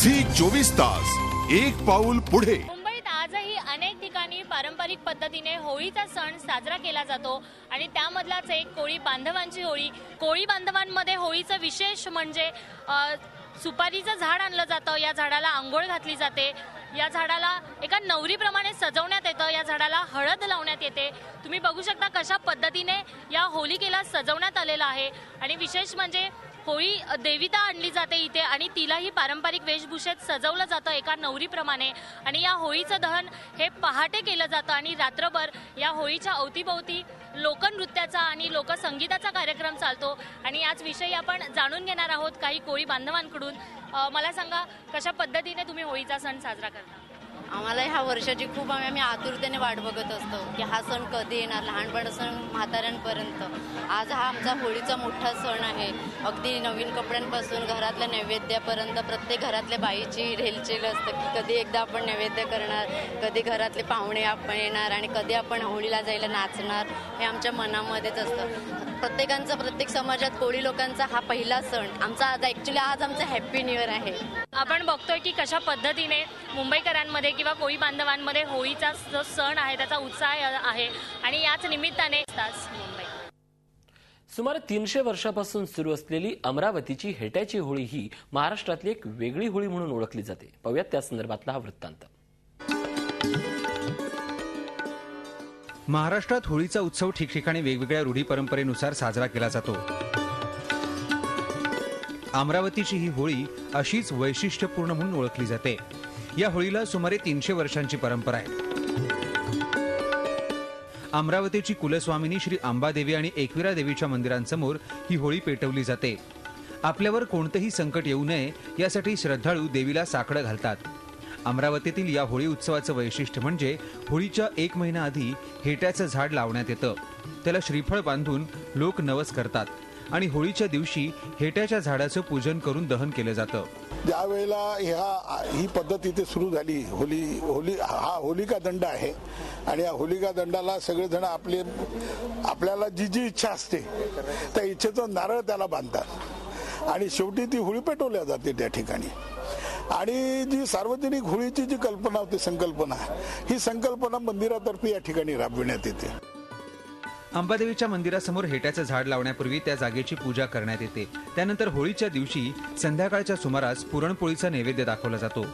Zee 24 तास एक पाऊल पुढे। मुंबईत आजही अनेक ठिकाणी पारंपरिक पद्धतीने होळीचा सण साजरा केला जातो आणि त्यामधलाच एक कोळी बांधवांची होळी। कोळी बांधवांमध्ये होळीचं विशेष म्हणजे सुपारीचं झाड आणलं जातं, या झाडाला आंघोळ घातली जाते, या झाडाला एका नवरीप्रमाणे सजवण्यात येतं, या झाडाला हळद लावण्यात येते। तुम्ही बघू शकता कशा पद्धतीने या होलिकेला सजवण्यात आलेलं आहे आणि विशेष म्हणजे होळी देवीता आणली जाते इथे आणि तिलाही पारंपरिक वेशभूषेत सजवलं जातं एका नवरीप्रमाणे आणि या होळीचं दहन हे पहाटे केलं जातं आणि रात्रभर या होळीच्या अवतीभोवती लोकनृत्याचा आणि लोकसंगीताचा कार्यक्रम चालतो आणि याच विषयी आपण जाणून घेणार आहोत काही कोळी बांधवांकडून। मला सांगा कशा पद्धतीने तुम्ही होळीचा सण साजरा करता? आम्हाला ह्या वर्षाची खूप आम्ही आतुरतेने वाट बघत असतो की हा सण कधी येणार, लहानपणापासून म्हाताऱ्यांपर्यंत। आज हा आमचा होळीचा मोठा सण आहे। अगदी नवीन कपड्यांपासून घरातल्या नैवेद्यापर्यंत प्रत्येक घरातल्या बाईची रेलचेल असतं की कधी एकदा आपण नैवेद्य करणार, कधी घरातले पाहुणे आपण येणार आणि कधी आपण होळीला जायला नाचणार, हे आमच्या मनामध्येच असतं। प्रत्येकांचा, प्रत्येक समाजात कोळी लोकांचा हा पहिला सण आमचा आज आज आमचा हॅपी न्यू इयर आहे। आपण बघतोय की कशा पद्धतीने मुंबईकरांमध्ये किंवा कोळी बांधवांमध्ये होळीचा जो सण आहे त्याचा उत्साह आहे आणि याच निमित्ताने मुंबई सुमारे 300 वर्षापासून सुरू असलेली अमरावतीची हेट्याची होळी ही महाराष्ट्रातली एक वेगळी होळी म्हणून ओळखली जाते। पाहूयात त्या संदर्भातला हा वृत्तांत। महाराष्ट्रात होळीचा उत्सव ठिकठिकाणी वेगवेगळ्या रूढी परंपरेनुसार साजरा केला जातो। अमरावतीची ही होळी अशीच वैशिष्ट्यपूर्ण म्हणून ओळखली जाते। या होळीला सुमारे 300 वर्षांची परंपरा आहे। अमरावतीची कुलस्वामिनी श्री अंबादेवी आणि एकविरा देवीच्या मंदिरांसमोर ही होळी पेटवली जाते। आपल्यावर कोणतेही संकट येऊ नये यासाठी श्रद्धाळू देवीला साकडं घालतात। अमरावतीतील या होळी उत्सवाचं वैशिष्ट्य म्हणजे होळीच्या 1 महिना आधी हेट्याचं झाड लावण्यात येतं। त्याला श्रीफळ बांधून लोक नवस करतात आणि होळीच्या दिवशी हेट्याच्या झाडाचं पूजन करून दहन केलं जातं। ज्यावेळेला ही पद्धत इथे सुरू झाली, हा होलिका दंड आहे आणि या होलिका दंडाला सगळेजण आपल्याला जी इच्छा असते त्या इच्छेचं नारळ त्याला बांधतात आणि शेवटी ती होळी पेटवल्या जाते त्या ठिकाणी। आणि जी सार्वजनिक होळीची जी कल्पना होती, संकल्पना, ही संकल्पना मंदिरातर्फे या ठिकाणी राबविण्यात येते। अंबादेवीच्या मंदिरासमोर हेट्याचं झाड लावण्यापूर्वी त्या जागेची पूजा करण्यात येते। त्यानंतर होळीच्या दिवशी संध्याकाळच्या सुमारास पुरणपोळीचा नैवेद्य दाखवला जातो।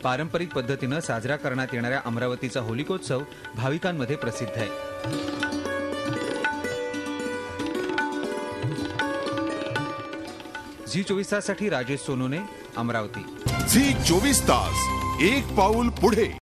पारंपरिक पद्धतीनं साजरा करण्यात येणाऱ्या अमरावतीचा होलिकोत्सव भाविकांमध्ये प्रसिद्ध आहे। झी 24 ताससाठी राजेश सोनोने, अमरावती। झी 24 तास एक पाऊल पुढे।